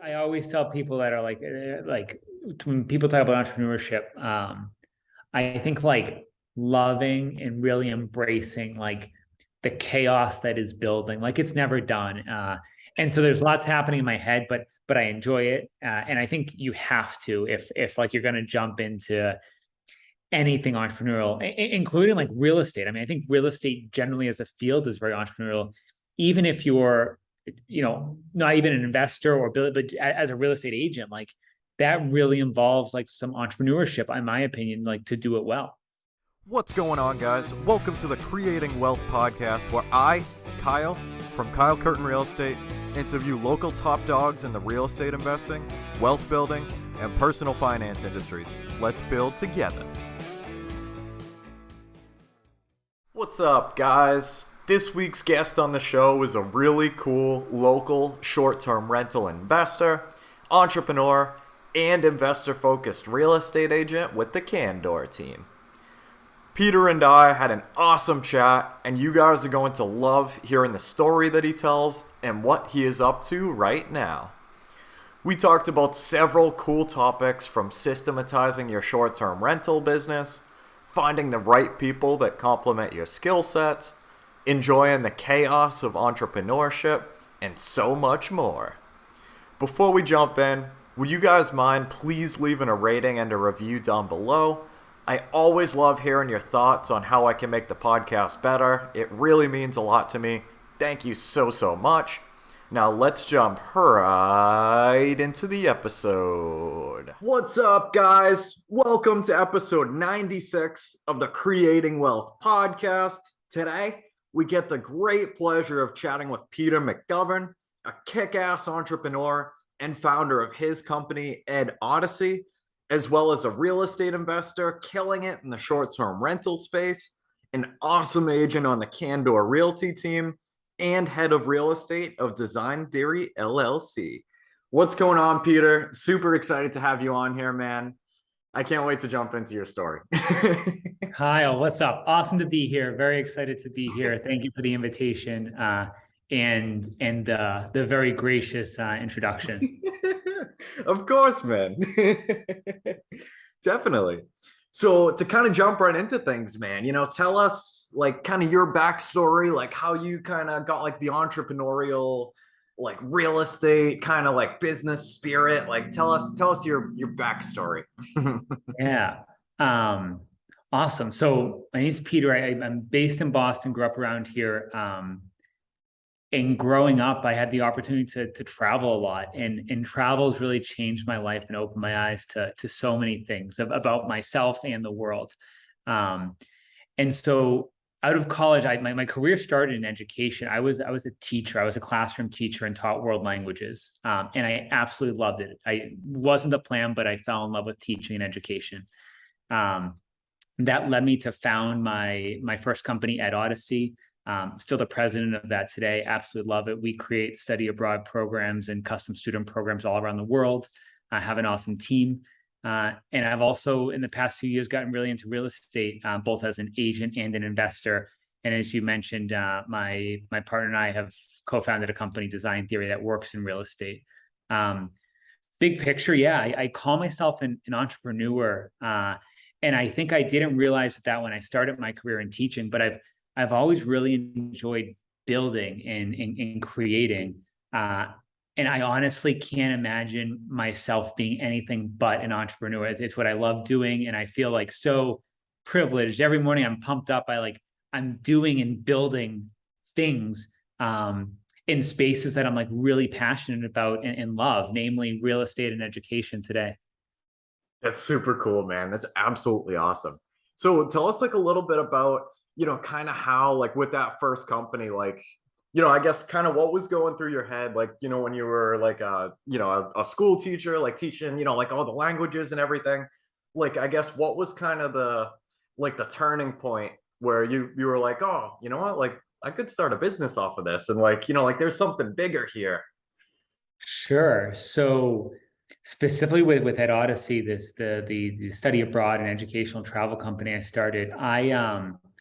I always tell people that are like when people talk about entrepreneurship, I think like loving and really embracing like the chaos that is building, like it's never done. And so there's lots happening in my head, but I enjoy it. And I think you have to if like you're going to jump into anything entrepreneurial, including like real estate. I mean, I think real estate generally as a field is very entrepreneurial, even if you're, not even an investor or build, but as a real estate agent, like that really involves like some entrepreneurship, in my opinion, like to do it well. What's going on, guys? Welcome to the Creating Wealth Podcast, where I, Kyle, from Curtin Real Estate, interview local top dogs in the real estate investing, wealth building, and personal finance industries. Let's build together. What's up, guys? This week's guest on the show is a really cool local short-term rental investor, entrepreneur, and investor-focused real estate agent with the Candor team. Peter and I had an awesome chat, and you guys are going to love hearing the story that he tells and what he is up to right now. We talked about several cool topics, from systematizing your short-term rental business, finding the right people that complement your skill sets, enjoying the chaos of entrepreneurship, and so much more. Before we jump in, would you guys mind please leaving a rating and a review down below? I always love hearing your thoughts on how I can make the podcast better. It really means a lot to me. Thank you so much. Now let's jump right into the episode. What's up, guys? Welcome to episode 96 of the Creating Wealth Podcast. Today, we get the great pleasure of chatting with Peter McGovern, a kick-ass entrepreneur and founder of his company, Ed Odyssey, as well as a real estate investor killing it in the short-term rental space, an awesome agent on the Candor Realty team, and head of real estate of Design Theory LLC. What's going on, Peter? Super excited to have you on here, man. I can't wait to jump into your story. Kyle, what's up? Awesome to be here. Very excited to be here. Thank you for the invitation and the very gracious introduction. Of course, man. Definitely. So to kind of jump right into things, man, tell us like kind of your backstory, like how you kind of got like the entrepreneurial, like real estate kind of like business spirit. Like tell us your backstory. Yeah. Awesome. So my name's Peter. I'm based in Boston, grew up around here. And growing up, I had the opportunity to travel a lot, and travel has really changed my life and opened my eyes to so many things about myself and the world. And so out of college, my career started in education. I was a teacher. I was a classroom teacher and taught world languages. And I absolutely loved it. I wasn't the plan, but I fell in love with teaching and education. That led me to found my first company, Ed Odyssey. Still the president of that today. Absolutely love it. We create study abroad programs and custom student programs all around the world. I have an awesome team. And I've also, in the past few years, gotten really into real estate, both as an agent and an investor. And as you mentioned, my partner and I have co-founded a company, Design Theory, that works in real estate. Big picture, yeah, I call myself an entrepreneur. And I think I didn't realize that when I started my career in teaching, but I've always really enjoyed building and creating. And I honestly can't imagine myself being anything but an entrepreneur. It's what I love doing. And I feel like so privileged. Every morning I'm pumped up by I'm doing and building things in spaces that I'm like really passionate about and love, namely real estate and education today. That's super cool, man. That's absolutely awesome. So tell us like a little bit about, kind of how, like with that first company, like, I guess kind of what was going through your head, like, when you were like, a school teacher, like teaching, like all the languages and everything. Like, I guess what was kind of the turning point where you were like, oh, you know what, like I could start a business off of this. And like, like there's something bigger here. Sure. So specifically with Ed Odyssey, the study abroad and educational travel company I started, I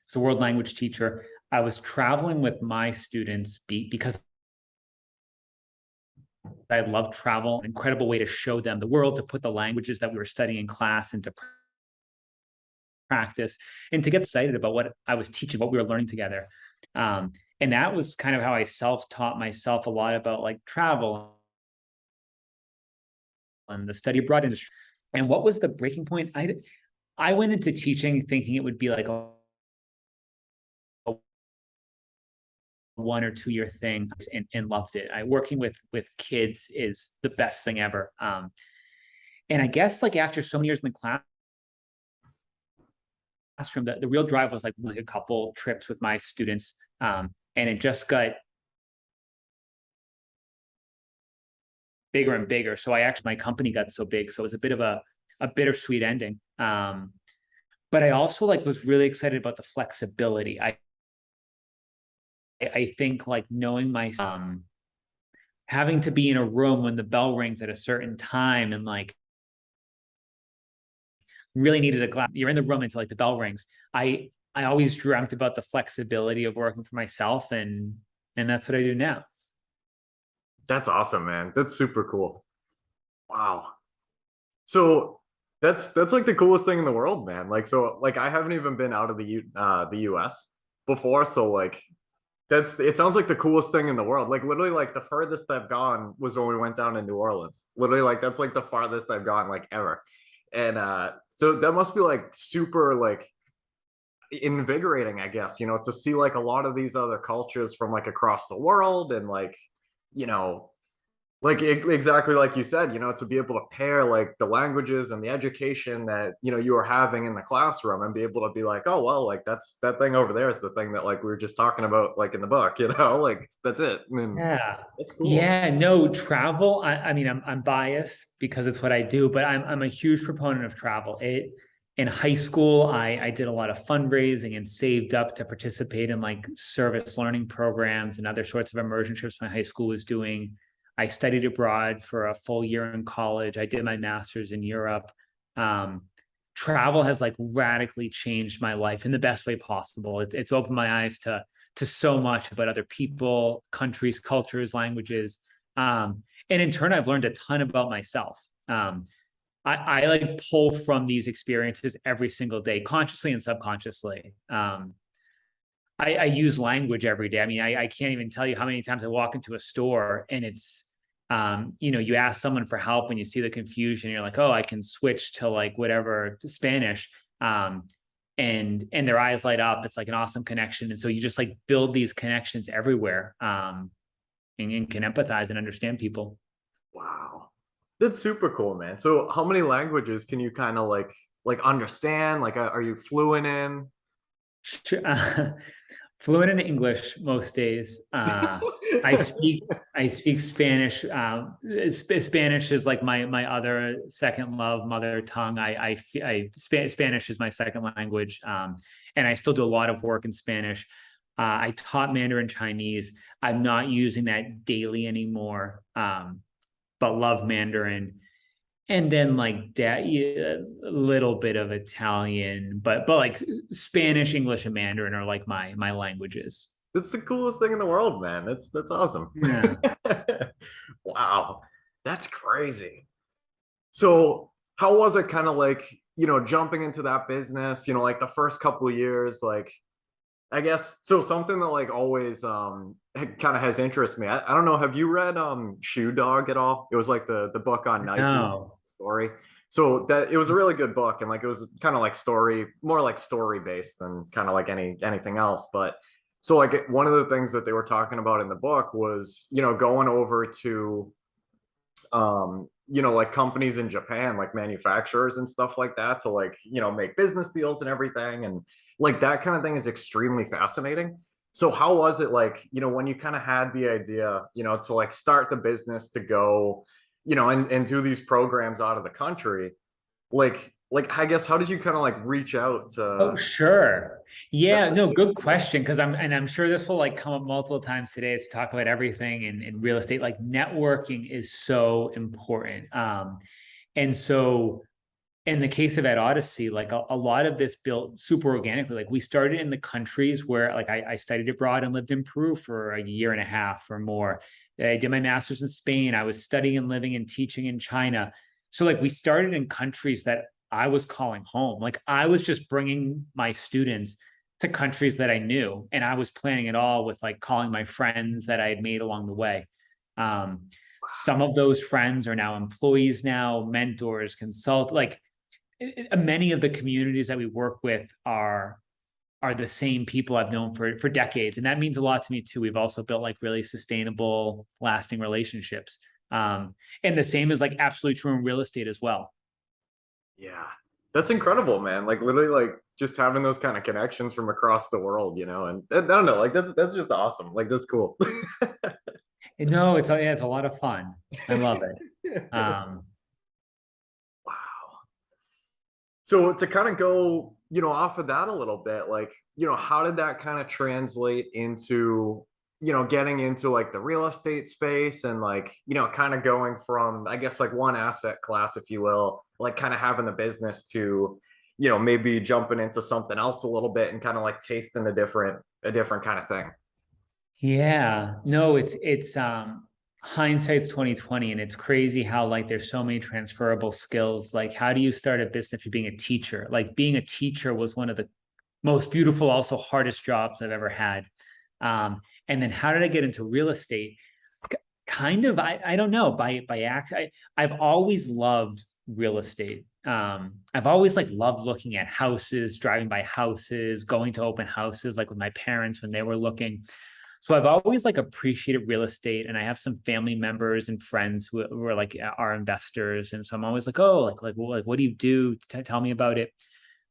was a world language teacher. I was traveling with my students because I love travel, an incredible way to show them the world, to put the languages that we were studying in class into practice, and to get excited about what I was teaching, what we were learning together. And that was kind of how I self-taught myself a lot about like travel and the study abroad industry. And what was the breaking point? I went into teaching thinking it would be like a 1 or 2 year thing, and loved it. Working with kids is the best thing ever. And I guess like after so many years in the classroom, the real drive was like a couple trips with my students. And it just got bigger and bigger. So my company got so big. So it was a bit of a bittersweet ending. But I also like was really excited about the flexibility. I think like knowing my having to be in a room when the bell rings at a certain time, and like really needed a glass. You're in the room until like the bell rings. I always dreamt about the flexibility of working for myself, and that's what I do now. That's awesome, man. That's super cool. Wow. So that's like the coolest thing in the world, man. Like so like I haven't even been out of the US before, so like it sounds like the coolest thing in the world. Like literally like the furthest I've gone was when we went down to New Orleans. Literally like that's like the farthest I've gone like ever. And so that must be like super like invigorating, I guess, to see like a lot of these other cultures from like across the world, and like, you know, like exactly like you said, to be able to pair like the languages and the education that you were having in the classroom, and be able to be like, oh well, like that thing over there is the thing that like we were just talking about like in the book, like that's it. And Yeah. that's cool. Yeah, no, travel. I mean, I'm biased because it's what I do, but I'm a huge proponent of travel. In high school, I did a lot of fundraising and saved up to participate in like service learning programs and other sorts of immersion trips my high school was doing. I studied abroad for a full year in college. I did my master's in Europe. Travel has like radically changed my life in the best way possible. It's opened my eyes to so much about other people, countries, cultures, languages. And in turn, I've learned a ton about myself. I like pull from these experiences every single day, consciously and subconsciously. I use language every day. I mean, I can't even tell you how many times I walk into a store and it's, you ask someone for help and you see the confusion. You're like, oh, I can switch to like whatever Spanish. And their eyes light up. It's like an awesome connection. And so you just like build these connections everywhere, and can empathize and understand people. Wow, that's super cool, man. So how many languages can you kind of like understand? Like are you fluent in? Fluent in English most days. I speak Spanish. Spanish is like my other second love, mother tongue. Spanish is my second language, and I still do a lot of work in Spanish. I taught Mandarin Chinese. I'm not using that daily anymore, but love Mandarin. And then like a little bit of Italian, but like Spanish, English, and Mandarin are like my languages. That's the coolest thing in the world, man. That's awesome. Yeah. Wow, that's crazy. So how was it kind of like, jumping into that business, like the first couple of years, like I guess so something that like always kind of has interest me. I don't know, have you read Shoe Dog at all? It was like the book on Nike No. story. So that it was a really good book, and like it was kind of like more like story based than kind of like anything else. But so like one of the things that they were talking about in the book was, going over to like companies in Japan, like manufacturers and stuff like that, to like, make business deals and everything. And like that kind of thing is extremely fascinating. So how was it like, when you kind of had the idea, to like start the business to go, and do these programs out of the country, like I guess how did you kind of like reach out Oh, to sure. that's Yeah, like, no, good question. Because I'm sure this will like come up multiple times today to talk about everything in real estate. Like networking is so important. And so in the case of Ed Odyssey, like a lot of this built super organically. Like we started in the countries where like I studied abroad and lived in Peru for a year and a half or more. I did my master's in Spain. I was studying and living and teaching in China. So like we started in countries that I was calling home. Like I was just bringing my students to countries that I knew, and I was planning it all with like calling my friends that I had made along the way. Some of those friends are now employees now, mentors, consult, like many of the communities that we work with are the same people I've known for decades. And that means a lot to me too. We've also built like really sustainable, lasting relationships. And the same is like absolutely true in real estate as well. Yeah. That's incredible, man. Like literally like just having those kind of connections from across the world, and I don't know, like that's just awesome. Like that's cool. And no, it's a lot of fun. I love it. Wow. So to kind of go, off of that a little bit, like, how did that kind of translate into, getting into like the real estate space and like, kind of going from, I guess, like one asset class, if you will, like kind of having the business to, maybe jumping into something else a little bit and kind of like tasting a different kind of thing. Yeah, no, it's hindsight's 2020, and it's crazy how like there's so many transferable skills. Like, how do you start a business if you're being a teacher? Like being a teacher was one of the most beautiful, also hardest jobs I've ever had. And then how did I get into real estate? Kind of, I don't know, by accident. I've always loved real estate. I've always like loved looking at houses, driving by houses, going to open houses, like with my parents when they were looking. So I've always like appreciated real estate, and I have some family members and friends who are like are investors, and so I'm always like, oh, like what do you do? Tell me about it.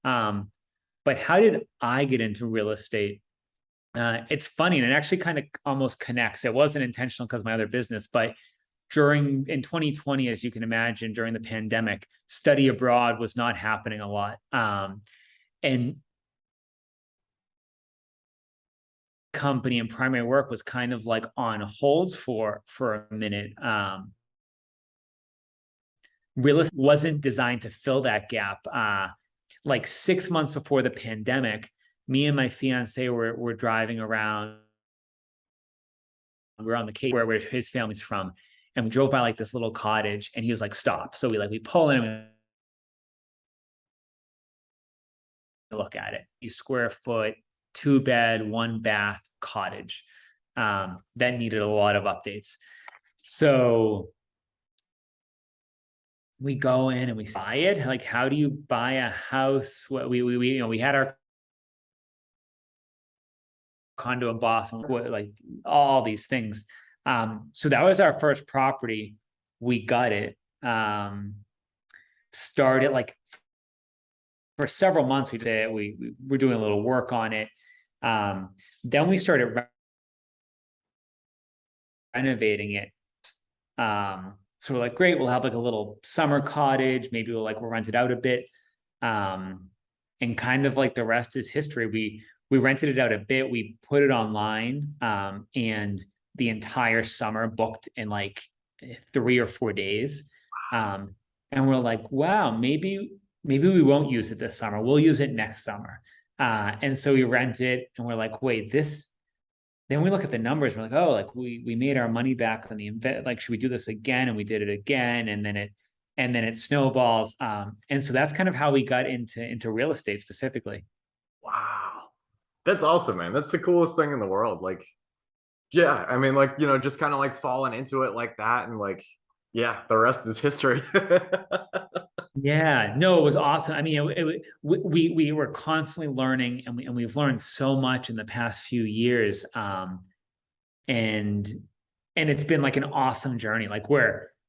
But how did I get into real estate? It's funny, and it actually kind of almost connects. It wasn't intentional because of my other business, but in 2020, as you can imagine, during the pandemic, study abroad was not happening a lot. And company and primary work was kind of like on hold for a minute. Real estate wasn't designed to fill that gap. Like 6 months before the pandemic, me and my fiance were driving around. We were on the Cape where his family's from, and we drove by like this little cottage, and he was like, "Stop!" So we pull in and we look at it. A square foot, 2-bed, 1-bath cottage that needed a lot of updates. So we go in and we buy it. Like, how do you buy a house? We had our condo in Boston, like all these things. So that was our first property. We got it. Started like for several months. We were doing a little work on it. Then we started renovating it. So we're like, great, we'll have like a little summer cottage. Maybe we'll rent it out a bit. And kind of like the rest is history. We rented it out a bit. We put it online, and the entire summer booked in like 3 or 4 days. And we're like, wow, maybe we won't use it this summer. We'll use it next summer. And so we rent it, and we're like, wait, then we look at the numbers. We're like, oh, like we made our money back on the invest. Like, should we do this again? And we did it again, and then it snowballs. And so that's kind of how we got into real estate specifically. Wow. That's awesome, man. That's the coolest thing in the world. Like, yeah, I mean, like, just kind of like falling into it like that. And like, yeah, the rest is history. Yeah, no, it was awesome. I mean, we were constantly learning, and we've learned so much in the past few years. And it's been like an awesome journey. Like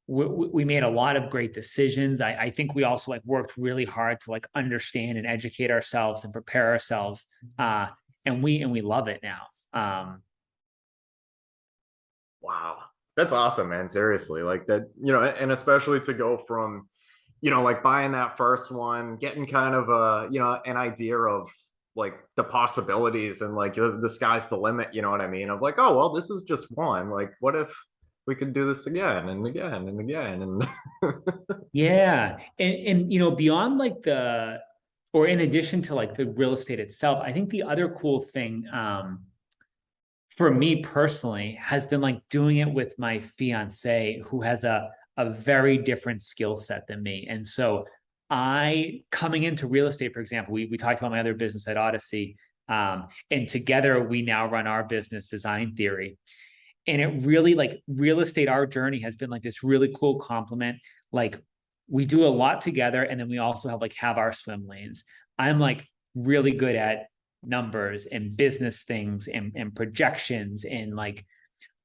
we made a lot of great decisions. I think we also like worked really hard to like understand and educate ourselves and prepare ourselves. And we love it now. Wow. That's awesome, man. Seriously. Like that, and especially to go from, like buying that first one, getting kind of an idea of like the possibilities and like the sky's the limit, you know what I mean? Of like, oh, well, this is just one. Like, what if we could do this again and again and again? And Yeah. And beyond like or in addition to like the real estate itself, I think the other cool thing, for me personally has been like doing it with my fiance who has a very different skill set than me. And so I coming into real estate, for example, we talked about my other business at Odyssey. And together we now run our business Design Theory. And it really like real estate, our journey has been like this really cool complement. Like we do a lot together. And then we also have our swim lanes. I'm like really good at numbers and business things and projections and like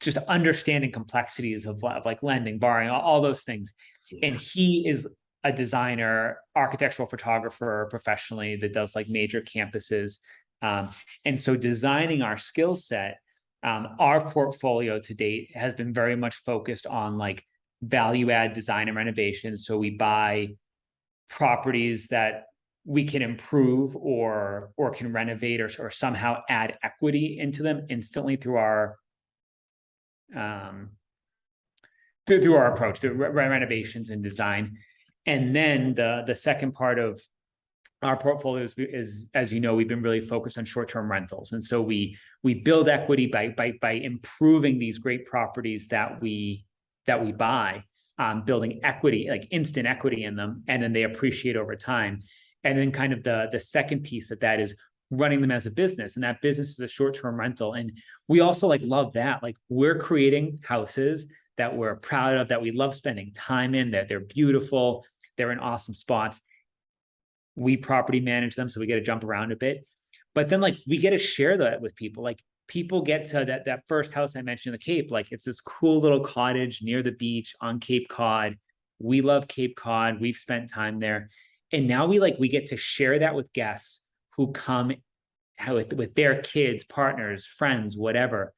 just understanding complexities of like lending, borrowing, all those things. Yeah. And he is a designer, architectural photographer professionally that does like major campuses. And so designing our skill set, our portfolio to date has been very much focused on like value add design and renovation. So we buy properties that we can improve or can renovate or somehow add equity into them instantly through our approach to renovations and design. And then the second part of our portfolio is, as you know, we've been really focused on short-term rentals. And so we build equity by improving these great properties that we buy, building equity, like instant equity in them, and then they appreciate over time. And then kind of the second piece of that is running them as a business, and that business is a short-term rental. And we also like love that. Like we're creating houses that we're proud of, that we love spending time in, that they're beautiful, they're in awesome spots. We property manage them, so we get to jump around a bit. But then like we get to share that with people. Like people get to that first house I mentioned in the Cape, like it's this cool little cottage near the beach on Cape Cod. We love Cape Cod. We've spent time there. And now we get to share that with guests who come with their kids, partners, friends, whatever.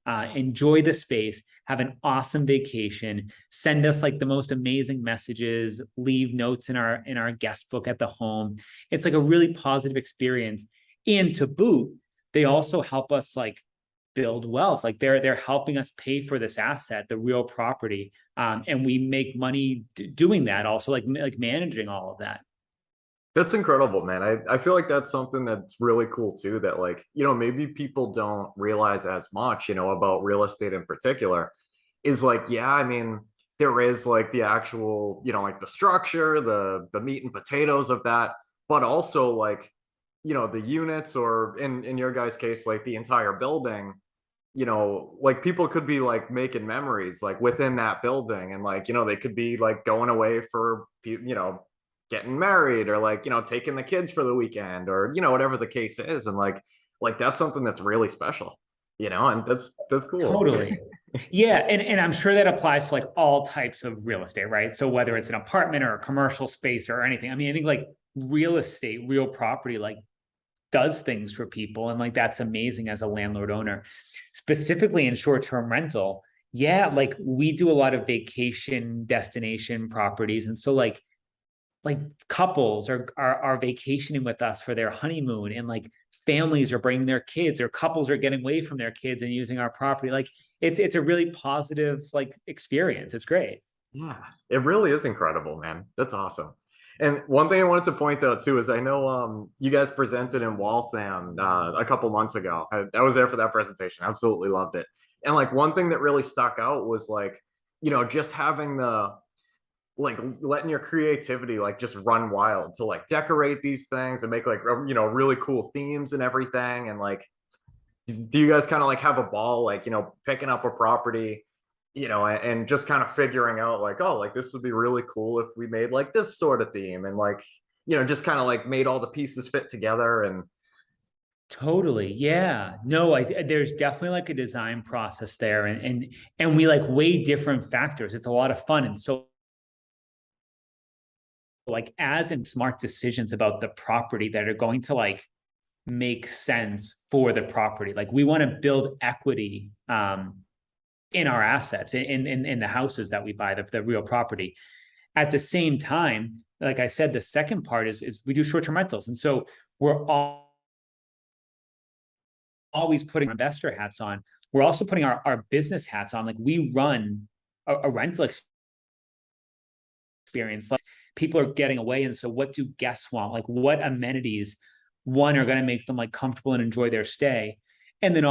Enjoy the space, have an awesome vacation, send us like the most amazing messages, leave notes in our guest book at the home. It's like a really positive experience. And to boot, they also help us like build wealth. Like they're helping us pay for this asset, the real property. And we make money doing that, also like managing all of that. That's incredible, man. I feel like that's something that's really cool too, that like, maybe people don't realize as much, about real estate in particular, is like, yeah, I mean, there is like the actual, like the structure, the meat and potatoes of that, but also like, the units, or in your guys' case, like the entire building, like people could be like making memories like within that building, and like, they could be like going away for, getting married, or like, taking the kids for the weekend, or, whatever the case is. And like that's something that's really special, and that's cool. Totally. Yeah. And I'm sure that applies to like all types of real estate, right? So whether it's an apartment or a commercial space or anything, I mean, I think like real estate, real property, like does things for people. And like, that's amazing as a landlord owner, specifically in short-term rental. Yeah. Like we do a lot of vacation destination properties. And so like couples are vacationing with us for their honeymoon, and like families are bringing their kids, or couples are getting away from their kids and using our property. Like it's a really positive like experience. It's great. Yeah, it really is incredible, man. That's awesome. And one thing I wanted to point out too is I know you guys presented in Waltham a couple months ago. I was there for that presentation. Absolutely loved it. And like one thing that really stuck out was like, just having the like letting your creativity like just run wild to like decorate these things and make like really cool themes and everything. And like, do you guys kind of like have a ball like picking up a property, and just kind of figuring out like, oh, like this would be really cool if we made like this sort of theme, and like just kind of like made all the pieces fit together? And Totally. Yeah. No, there's definitely like a design process there, and we like weigh different factors. It's a lot of fun. And so like as in smart decisions about the property that are going to like make sense for the property. Like we want to build equity in our assets, in the houses that we buy, the real property. At the same time, like I said, the second part is we do short-term rentals. And so we're always putting investor hats on. We're also putting our business hats on. Like we run a rental experience. Like people are getting away. And so what do guests want? Like what amenities, one, are going to make them like comfortable and enjoy their stay? And then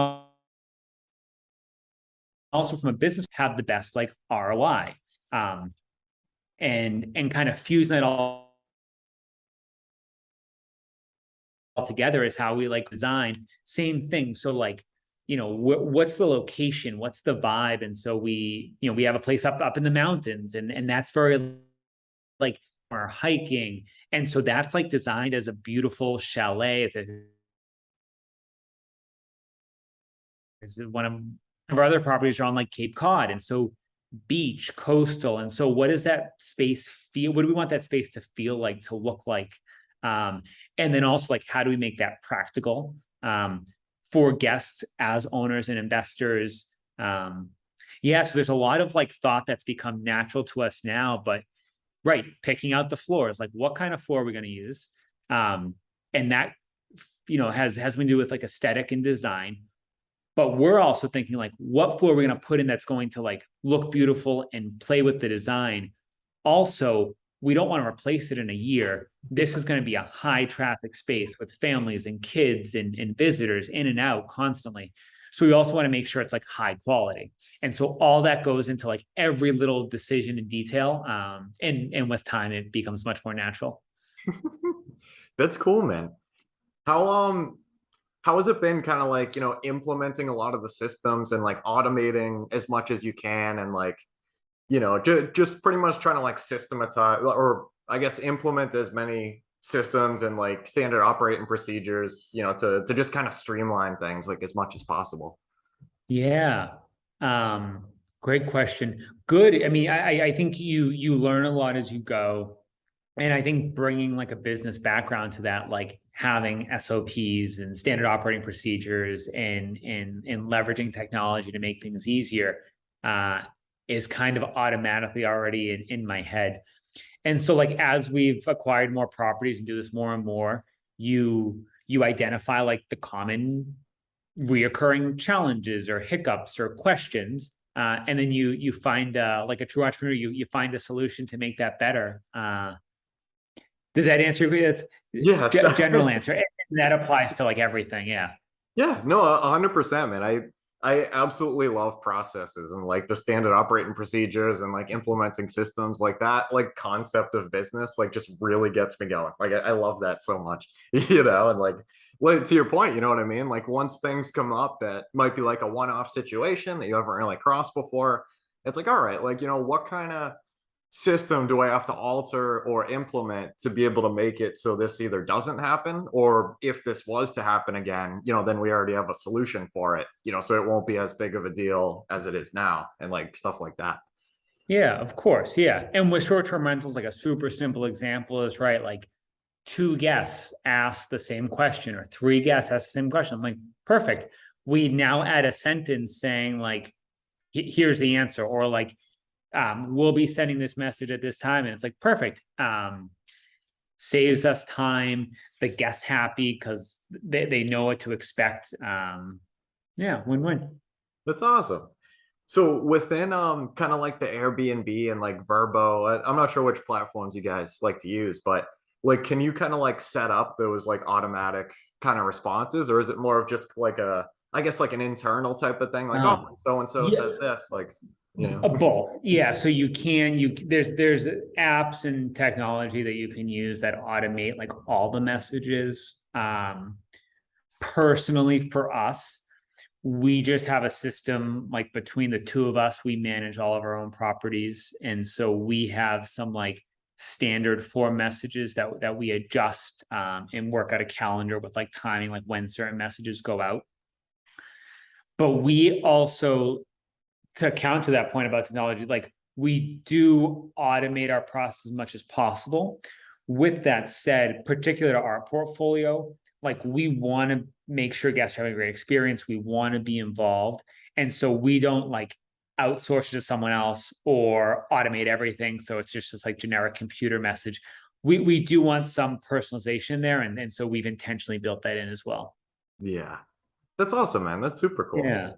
also from a business have the best like ROI, and kind of fusing that all together is how we like design. Same thing. So like, what's the location? What's the vibe? And so we have a place up in the mountains, and that's very like our hiking. And so that's like designed as a beautiful chalet. One of our other properties are on like Cape Cod. And so beach, coastal. And so what does that space feel? What do we want that space to feel like, to look like? And then also like, how do we make that practical for guests as owners and investors? So there's a lot of like thought that's become natural to us now, but right, picking out the floors, like what kind of floor are we going to use? And that, has something to do with like aesthetic and design. But we're also thinking like, what floor are we going to put in that's going to like look beautiful and play with the design? Also, we don't want to replace it in a year. This is going to be a high traffic space with families and kids and visitors in and out constantly. So we also want to make sure it's like high quality. And so all that goes into like every little decision and detail. And with time, it becomes much more natural. That's cool, man. How has it been kind of like, implementing a lot of the systems and like automating as much as you can, and like, just pretty much trying to like systematize, or I guess implement as many systems and like standard operating procedures, to just kind of streamline things like as much as possible? Yeah. Great question. Good. I mean, I think you learn a lot as you go. And I think bringing like a business background to that, like having SOPs and standard operating procedures and leveraging technology to make things easier, is kind of automatically already in my head. And so like, as we've acquired more properties and do this more and more, you identify like the common reoccurring challenges or hiccups or questions. And then you find like a true entrepreneur, you find a solution to make that better. Does that answer your Yeah. general answer? And that applies to like everything. Yeah. Yeah, no, 100%, man. I absolutely love processes and like the standard operating procedures and like implementing systems like that. Like concept of business, like just really gets me going. Like I love that so much, and like to your point, you know what I mean? Like once things come up that might be like a one-off situation that you haven't really crossed before, it's like, all right, like, what kind of system do I have to alter or implement to be able to make it so this either doesn't happen, or if this was to happen again, then we already have a solution for it, so it won't be as big of a deal as it is now, and like stuff like that. Yeah, of course. Yeah. And with short-term rentals, like a super simple example is right. Like two guests ask the same question or three guests ask the same question. I'm like, perfect. We now add a sentence saying like, here's the answer, or like, we'll be sending this message at this time. And it's like, perfect. Saves us time. The guests happy because they know what to expect. Win-win. That's awesome. So within kind of like the Airbnb and like Verbo, I'm not sure which platforms you guys like to use, but like, can you kind of like set up those like automatic kind of responses, or is it more of just like I guess like an internal type of thing, like, oh, so and so says this, like, both. Yeah. So there's apps and technology that you can use that automate like all the messages. Personally for us, we just have a system like between the two of us, we manage all of our own properties. And so we have some like standard form messages that we adjust and work out a calendar with like timing, like when certain messages go out. But we also, to counter that point about technology, like we do automate our process as much as possible. With that said, particular to our portfolio, like we want to make sure guests are having a great experience. We want to be involved. And so we don't like outsource it to someone else or automate everything. So it's just this like generic computer message. We do want some personalization there. And so we've intentionally built that in as well. Yeah, that's awesome, man. That's super cool. Yeah.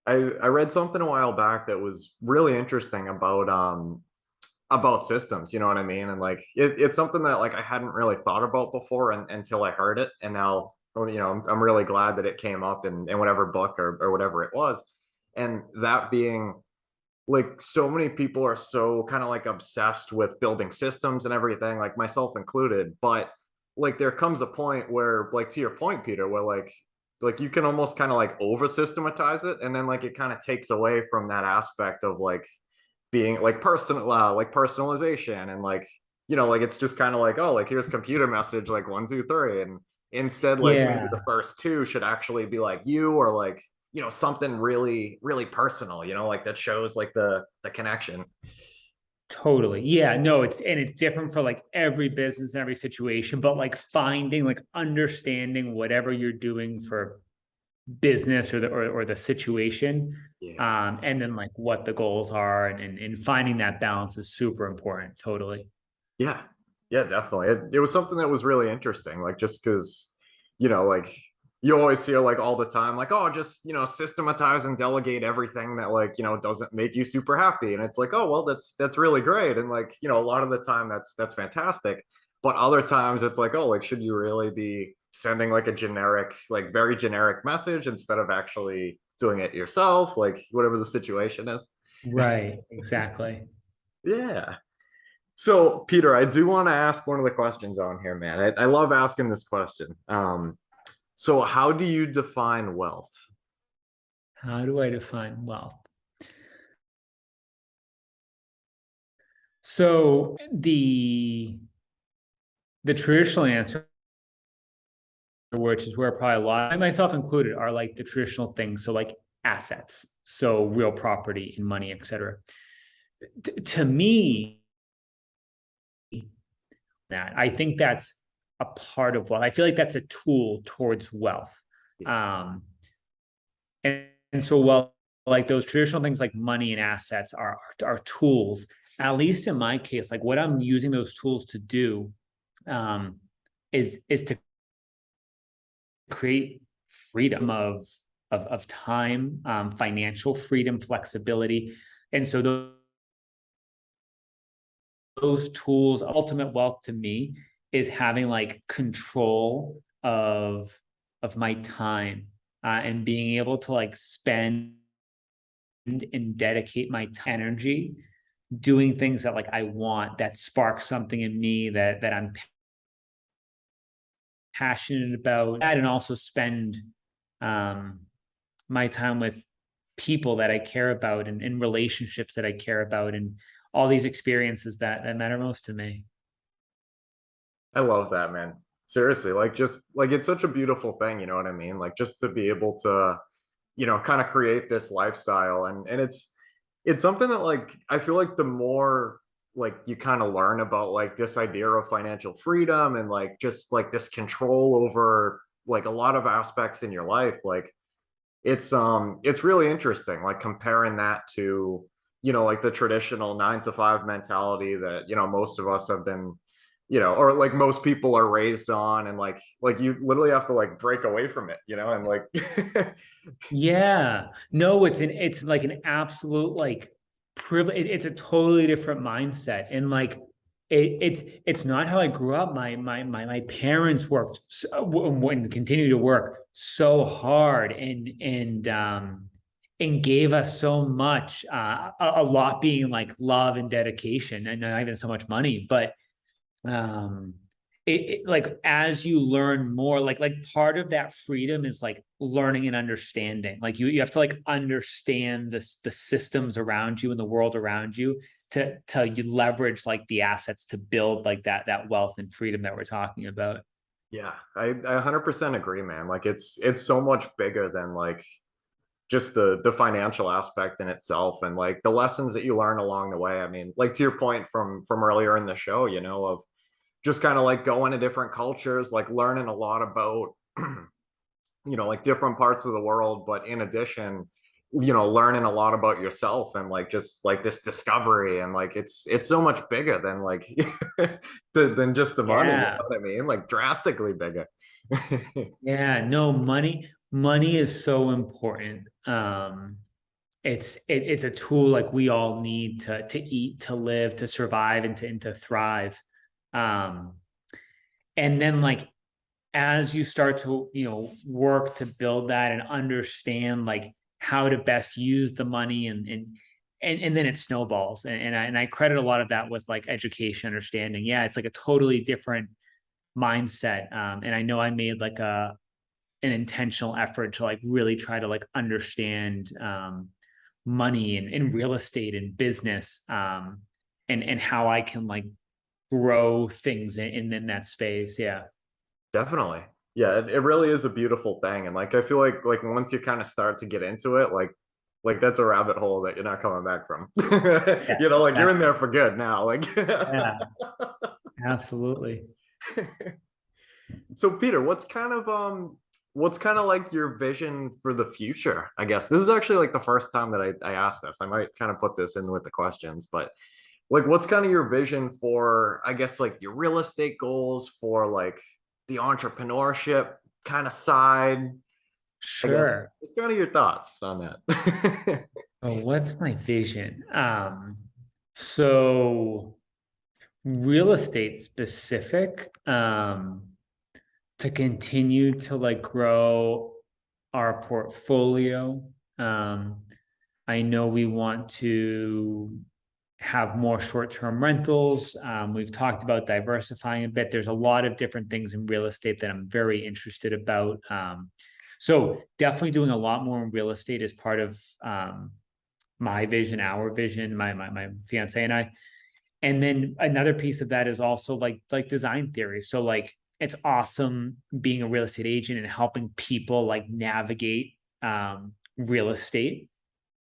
I read something a while back that was really interesting about systems, you know what I mean? And like it's something that like I hadn't really thought about before until I heard it. And now, I'm really glad that it came up in whatever book or whatever it was. And that being like, so many people are so kind of like obsessed with building systems and everything, like myself included. But like there comes a point where, like to your point, Peter, where like you can almost kind of like over systematize it, and then like it kind of takes away from that aspect of like being like personal, like personalization, and like, you know, like it's just kind of like, oh, like here's computer message like 1 2 3, and instead like maybe the Yeah, first two should actually be like you, or like, you know, something really really personal, you know, like that shows like the connection. totally. Yeah, no, it's different for like every business and every situation, but like finding, like understanding whatever you're doing for business or the situation, Yeah. and then like what the goals are, and finding that balance is super important. Totally. Yeah, yeah, definitely. It was something that was really interesting, like just because, you know, like you always hear like all the time, like, oh, just, you know, systematize and delegate everything that like, you know, doesn't make you super happy. And it's like, oh, well, that's really great. And like, you know, a lot of the time that's fantastic. But other times it's like, oh, like, should you really be sending like a generic, like very generic message instead of actually doing it yourself, like whatever the situation is? Right. Exactly. Yeah. So, Peter, I do want to ask one of the questions on here, man. I love asking this question. So how do you define wealth? How do I define wealth? So the traditional answer, which is where probably a lot, I myself included, are like the traditional things. So like assets, so real property and money, et cetera. To me, that I think that's a part of wealth. I feel like that's a tool towards wealth. Yeah. Um, and so well, like those traditional things like money and assets are tools. At least in my case, like what I'm using those tools to do, um, is to create freedom of time, financial freedom, flexibility. And so those tools, ultimate wealth to me is having like control of my time, and being able to like spend and dedicate my energy doing things that like I want, that spark something in me that I'm passionate about, and also spend um, my time with people that I care about, and relationships that I care about, and all these experiences that matter most to me. I love that, man. Seriously, like just like it's such a beautiful thing, you know what I mean? Like just to be able to, you know, kind of create this lifestyle, and it's something that like I feel like the more like you kind of learn about like this idea of financial freedom and like just like this control over like a lot of aspects in your life, like it's really interesting like comparing that to, you know, like the traditional 9 to 5 mentality that, you know, most of us have been, you know, or like most people are raised on, and like you literally have to like break away from it, you know, and like Yeah. No, it's like an absolute like privilege. It's a totally different mindset. And like it's not how I grew up. My parents worked and continue to work so hard, and gave us so much, a lot being like love and dedication, and not even so much money, but um like as you learn more, like part of that freedom is like learning and understanding, like you have to like understand the systems around you and the world around you to you leverage like the assets to build like that wealth and freedom that we're talking about. yeah, I 100% agree, man. Like it's so much bigger than like just the financial aspect in itself, and like the lessons that you learn along the way. I mean, like to your point from earlier in the show, you know, of just kind of like going to different cultures, like learning a lot about, you know, like different parts of the world, but in addition, you know, learning a lot about yourself, and like just like this discovery, and like it's so much bigger than like than just the money, you know Yeah. what I mean? Like drastically bigger. Yeah, no, money is so important. It's a tool like we all need to eat, to live, to survive, and to thrive. Um, and then like as you start to, work to build that and understand like how to best use the money, and then it snowballs. And I credit a lot of that with like education, understanding. Yeah, it's like a totally different mindset. And I know I made like an intentional effort to like really try to like understand money and real estate and business, and how I can like grow things in that space. Yeah. Definitely. Yeah, it really is a beautiful thing. And like I feel like once you kind of start to get into it, like that's a rabbit hole that you're not coming back from. Yeah. Like you're in Exactly. there for good now. Like Yeah, absolutely. So Peter, what's kind of like your vision for the future? I guess this is actually like the first time that I asked this. I might kind of put this in with the questions, but like what's kind of your vision for, I guess, like your real estate goals, for like the entrepreneurship kind of side? I guess Sure. it's kind of your thoughts on that. Oh, what's my vision? So real estate specific, to continue to like grow our portfolio. I know we want to have more short-term rentals. We've talked about diversifying a bit. There's a lot of different things in real estate that I'm very interested about. So definitely doing a lot more in real estate as part of my vision, our vision, my fiance and I. And then another piece of that is also like design theory. So like it's awesome being a real estate agent and helping people like navigate real estate,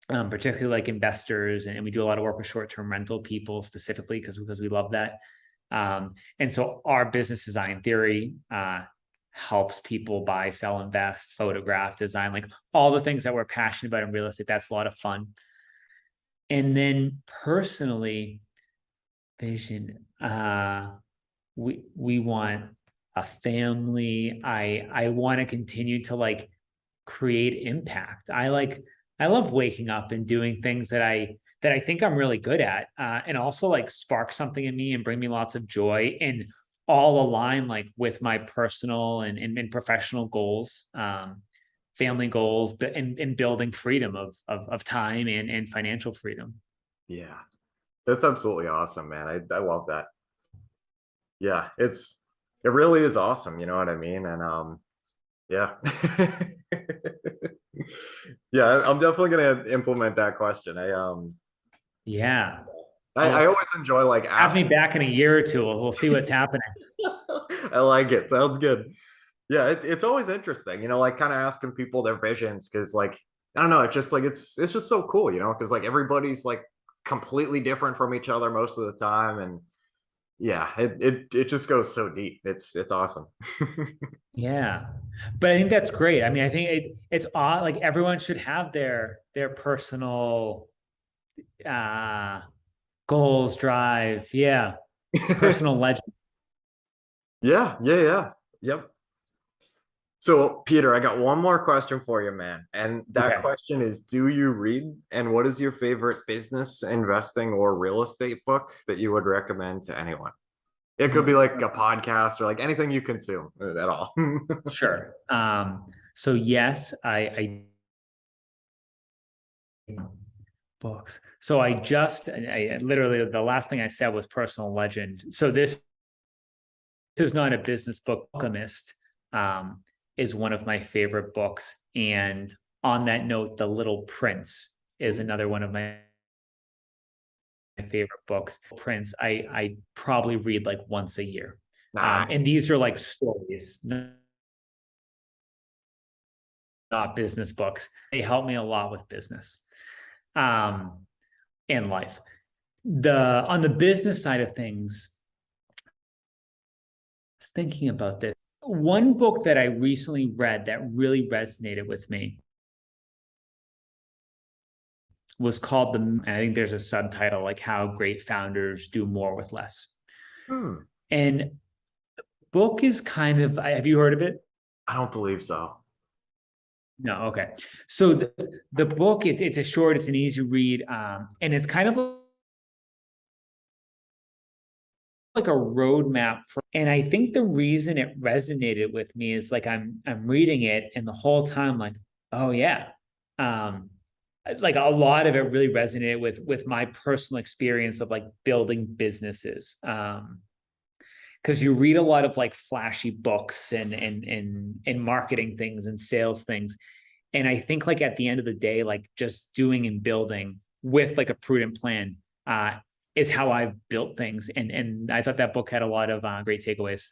particularly like investors. And we do a lot of work with short-term rental people specifically because we love that. And so our business design theory helps people buy, sell, invest, photograph, design, like all the things that we're passionate about in real estate. That's a lot of fun. And then personally, vision, we want a family. I want to continue to like create impact. I love waking up and doing things that I think I'm really good at, and also like spark something in me and bring me lots of joy, and all align like with my personal and professional goals, family goals, but and building freedom of time and financial freedom. Yeah, that's absolutely awesome, man. I love that. Yeah, it really is awesome, you know what I mean? And yeah. Yeah, I'm definitely gonna implement that question. Yeah. I I'll always enjoy like have me asking. back in a year or two. We'll see what's happening. I like it. Sounds good. Yeah, it's always interesting, like kind of asking people their visions, because like I don't know, it's just like it's just so cool, because like everybody's like completely different from each other most of the time, and yeah, it just goes so deep. It's awesome. Yeah. But I think that's great. I mean, I think it's odd, like everyone should have their personal goals, drive. Yeah. Personal legend. Yeah, yeah, yeah. Yep. So, Peter, I got one more question for you, man. And that Okay. question is, do you read? And what is your favorite business, investing, or real estate book that you would recommend to anyone? It could be like a podcast or like anything you consume at all. Sure. So yes, books. So I literally the last thing I said was personal legend. So this is not a business book. Alchemist is one of my favorite books. And on that note, The Little Prince is another one of my favorite books. Prince, I probably read like once a year. Nah. And these are like stories, not business books. They help me a lot with business and life. On the business side of things, I was thinking about this. One book that I recently read that really resonated with me was called and I think there's a subtitle like How Great Founders Do More with Less. Hmm. And the book is kind of, have you heard of it? I don't believe so. No, okay. So the book, it's a short, it's an easy read, and it's kind of like a roadmap for, and I think the reason it resonated with me is like I'm reading it and the whole time like, oh yeah, like a lot of it really resonated with my personal experience of like building businesses. Because you read a lot of like flashy books and marketing things and sales things. And I think like at the end of the day, like just doing and building with like a prudent plan is how I've built things. And I thought that book had a lot of great takeaways.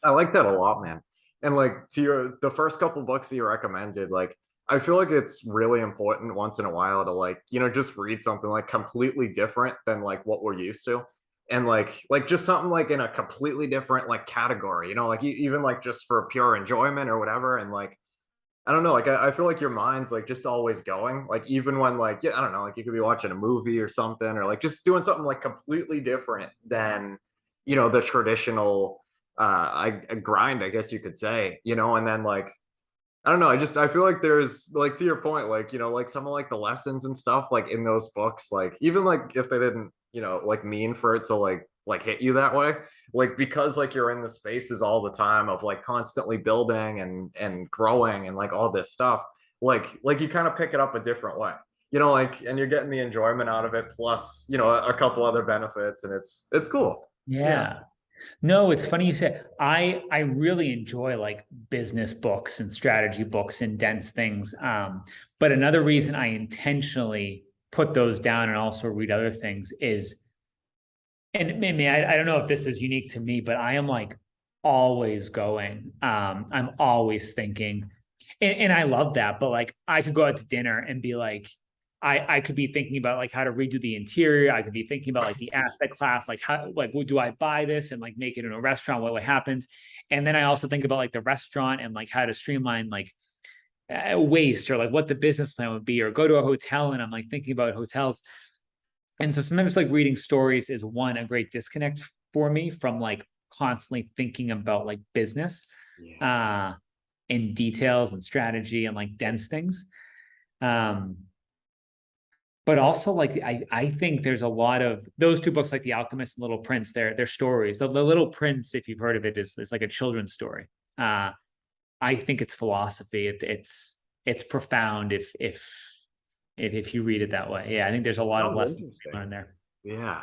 I like that a lot, man. And like the first couple books that you recommended, like I feel like it's really important once in a while to like, just read something like completely different than like what we're used to. And like just something like in a completely different like category, like even like just for pure enjoyment or whatever. And like I don't know, like I feel like your mind's like just always going. Like even when like, yeah, I don't know, like you could be watching a movie or something, or like just doing something like completely different than, the traditional a grind, I guess you could say, and then like I don't know, I feel like there's like to your point, like, like some of like the lessons and stuff like in those books, like even like if they didn't, like mean for it to like hit you that way, like because like you're in the spaces all the time of like constantly building and growing and like all this stuff, like you kind of pick it up a different way, like and you're getting the enjoyment out of it plus, a couple other benefits and it's cool. Yeah. Yeah. No, it's funny you said I really enjoy like business books and strategy books and dense things. But another reason I intentionally put those down and also read other things is, and maybe I don't know if this is unique to me, but I am like always going. I'm always thinking, and I love that. But like I could go out to dinner and be like, I could be thinking about like how to redo the interior. I could be thinking about like the asset class, like how like do I buy this and like make it in a restaurant? What happens? And then I also think about like the restaurant and like how to streamline like waste or like what the business plan would be, or go to a hotel and I'm like thinking about hotels. And so sometimes like reading stories is a great disconnect for me from like constantly thinking about like business in details and strategy and like dense things. But also like I think there's a lot of those two books, like The Alchemist and Little Prince, they're stories. The Little Prince, if you've heard of it, is like a children's story. I think it's philosophy. It's profound if you read it that way. Yeah, I think there's a lot of lessons to learn there. Yeah.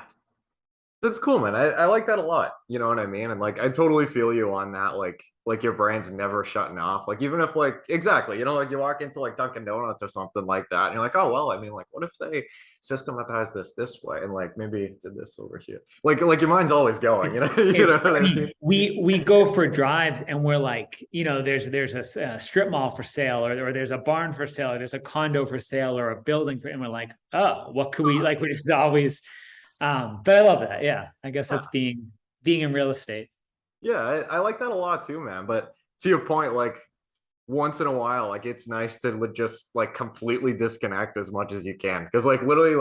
That's cool, man. I like that a lot. You know what I mean? And like I totally feel you on that. Like your brain's never shutting off. Like even if like exactly, like you walk into like Dunkin' Donuts or something like that, and you're like, oh well, I mean, like what if they systematize this way and like maybe did this over here? Like your mind's always going, you know? You know what I mean? We go for drives and we're like, there's a strip mall for sale, or there's a barn for sale, or there's a condo for sale, or a building for, and we're like, oh, what could we like? It's always but I love that. Yeah. I guess that's being in real estate. Yeah, I like that a lot too, man. But to your point, like once in a while, like it's nice to just like completely disconnect as much as you can. Because like literally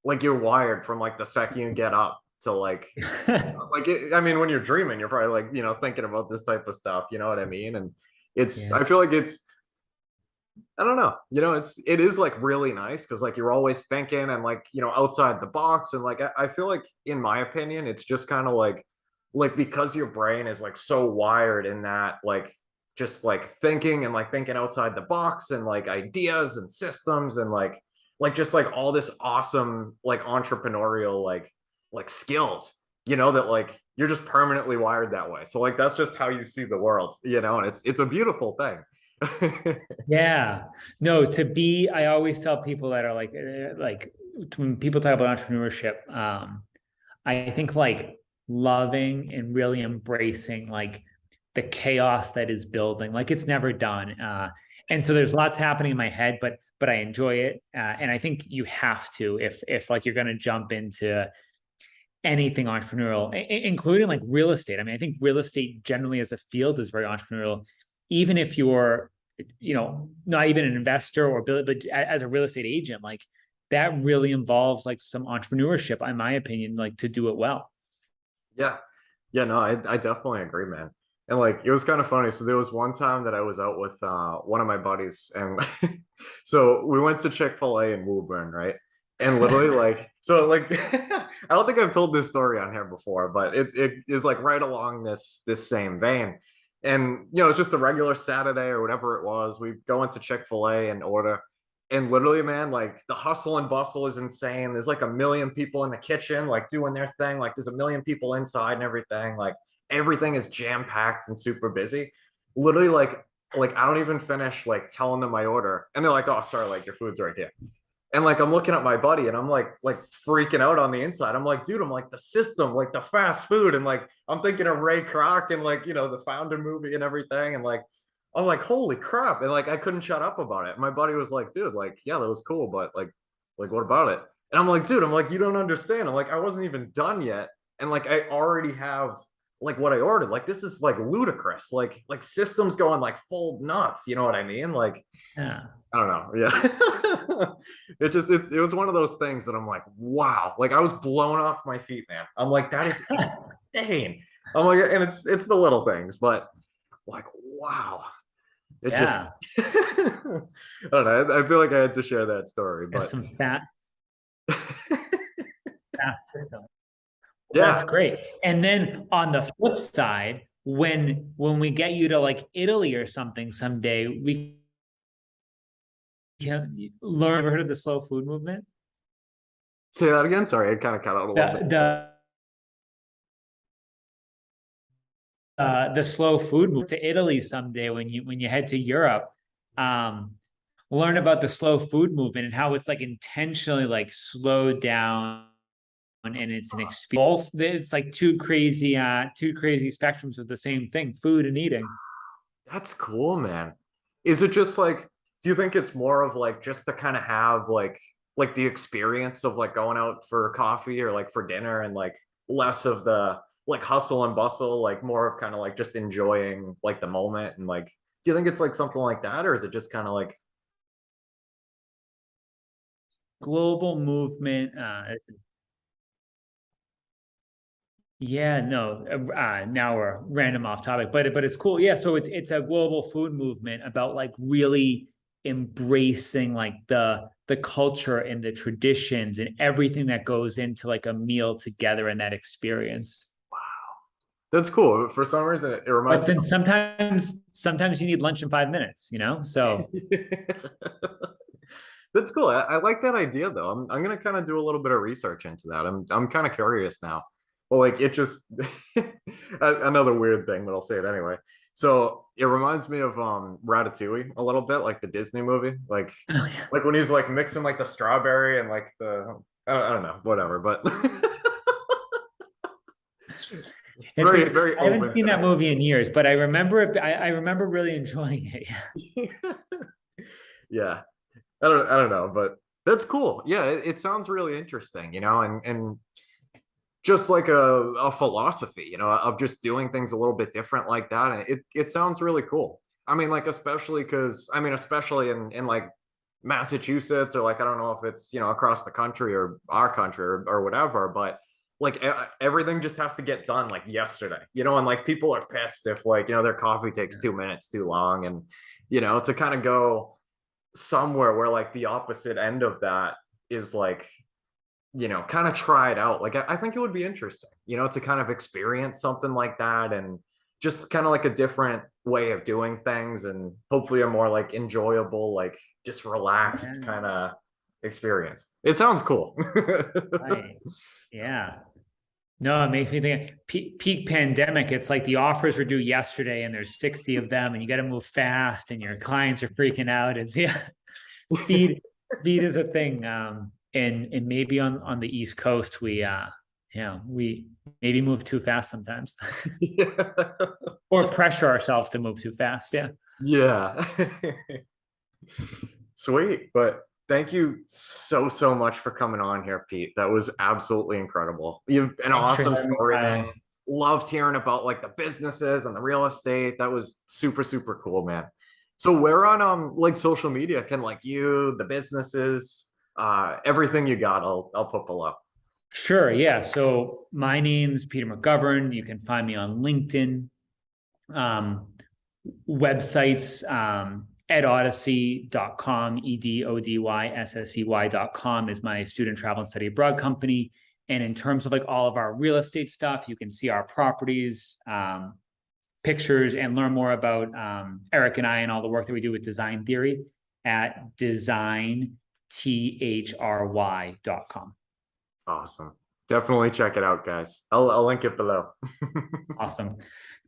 like you're wired from like the second you get up to like I mean, when you're dreaming, you're probably like, thinking about this type of stuff, you know what I mean? And I feel like I don't know. It is like really nice because like you're always thinking and like, outside the box. And like I feel like in my opinion, it's just kind of like because your brain is like so wired in that like just like thinking and like thinking outside the box and like ideas and systems and like just like all this awesome like entrepreneurial like skills, that like you're just permanently wired that way. So like that's just how you see the world, and it's a beautiful thing. Yeah. No, I always tell people that are like when people talk about entrepreneurship, I think like loving and really embracing like the chaos that is building, like it's never done. And so there's lots happening in my head, but I enjoy it. And I think you have to, if like you're going to jump into anything entrepreneurial, including like real estate. I mean, I think real estate generally as a field is very entrepreneurial, even if you're, not even an investor or build, but as a real estate agent, like that really involves like some entrepreneurship, in my opinion, like to do it well. Yeah. Yeah, no, I definitely agree, man. And like it was kind of funny. So there was one time that I was out with one of my buddies, and so we went to Chick-fil-A in Woburn, right? And literally like so like I don't think I've told this story on here before, but it is like right along this same vein. And, it's just a regular Saturday or whatever it was. We go into Chick-fil-A and order. And literally, man, like the hustle and bustle is insane. There's like a million people in the kitchen, like doing their thing. Like there's a million people inside and everything. Like everything is jam-packed and super busy. Literally, like I don't even finish like telling them my order. And they're like, oh, sorry, like your food's right here. And like I'm looking at my buddy and I'm like freaking out on the inside. I'm like, dude, I'm like the system, like the fast food, and like I'm thinking of Ray Kroc and like the Founder movie and everything, and like I'm like, holy crap, and like I couldn't shut up about it. My buddy was like, dude, like yeah, that was cool, but like what about it? And I'm like, dude, I'm like, you don't understand. I'm like, I wasn't even done yet, and like I already have like what I ordered. Like this is like ludicrous. Like systems going like full nuts. You know what I mean? Like Yeah. I don't know. Yeah. It was one of those things that I'm like, wow. Like I was blown off my feet, man. I'm like, that is insane. I'm like, and it's the little things, but like, wow. It just Yeah. I don't know. I feel like I had to share that story, That's but some fast system. Well, that's yeah. great. And then on the flip side, when we get you to like Italy or something someday, we can learn. Ever heard of the slow food movement? Say that again. Sorry, I kind of cut out a little bit. The slow food move to Italy someday when you head to Europe. Um, Learn about the slow food movement and how it's like intentionally like slowed down, and it's an experience. Both it's like two crazy spectrums of the same thing, food and eating. That's cool, man. Is it just like, do you think it's more of like just to kind of have like the experience of like going out for coffee or like for dinner, and like less of the like hustle and bustle, like more of kind of like just enjoying like the moment, and like do you think it's like something like that, or is it just kind of like Global movement. Yeah, no. Now we're random off topic, but it's cool. Yeah, so it's a global food movement about like really embracing like the culture and the traditions and everything that goes into like a meal together and that experience. that's cool? For some reason, it reminds But me then sometimes you need lunch in 5 minutes, you know? So of. That's cool. I like that idea though. I'm gonna kind of do a little bit of research into that. I'm kind of curious now. Well, like it just another weird thing, but I'll say it anyway. So it reminds me of Ratatouille a little bit, like the Disney movie, oh yeah. like when he's like mixing like the strawberry and like I don't know, whatever. But It's very like very I haven't open seen that today. movie in years, but I remember it. I remember really enjoying it. Yeah, I don't know, but that's cool. Yeah, it sounds really interesting, and just like a philosophy, of just doing things a little bit different like that. And it sounds really cool. I mean, like, especially because, I mean, especially in like Massachusetts, or like, I don't know if it's, across the country or our country or whatever, but like everything just has to get done like yesterday, and like people are pissed if like, their coffee takes 2 minutes too long. And, to kind of go somewhere where like the opposite end of that is like, kind of try it out. Like I think it would be interesting, to kind of experience something like that, and just kind of like a different way of doing things, and hopefully a more like enjoyable, like just relaxed Yeah, kind of experience. It sounds cool. right. Yeah. No, it makes me think peak pandemic. It's like the offers were due yesterday and there's 60 of them and you got to move fast and your clients are freaking out. It's yeah, speed is a thing. And maybe on the East Coast, we maybe move too fast sometimes Yeah. or pressure ourselves to move too fast. Yeah. Yeah. Sweet. But thank you so much for coming on here, Pete. That was absolutely incredible. You've an Thanks for awesome having me, story, man. Kyle. Loved hearing about like the businesses and the real estate. That was super cool, man. So where on like social media can like you, the businesses, everything you got, I'll put below. Sure. Yeah. So my name's Peter McGovern. You can find me on LinkedIn. Um, Websites, edodyssey.com, EDODYSSEY.com is my student travel and study abroad company. And in terms of like all of our real estate stuff, you can see our properties. pictures and learn more about Eric and I and all the work that we do with design theory at designthry.com. Awesome. Definitely check it out, guys. I'll link it below. Awesome.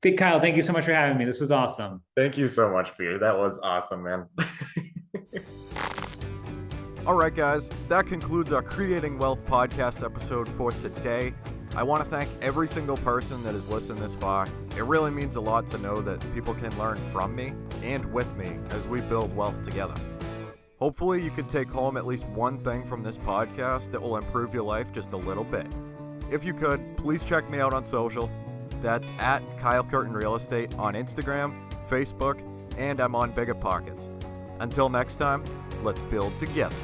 Big Kyle, thank you so much for having me. This was awesome. Thank you so much, Peter. That was awesome, man. All right, guys. That concludes our Creating Wealth podcast episode for today. I want to thank every single person that has listened this far. It really means a lot to know that people can learn from me and with me as we build wealth together. Hopefully you can take home at least one thing from this podcast that will improve your life just a little bit. If you could, please check me out on social. That's at Kyle Curtin Real Estate on Instagram, Facebook, and I'm on Biggerpockets. Until next time, let's build together.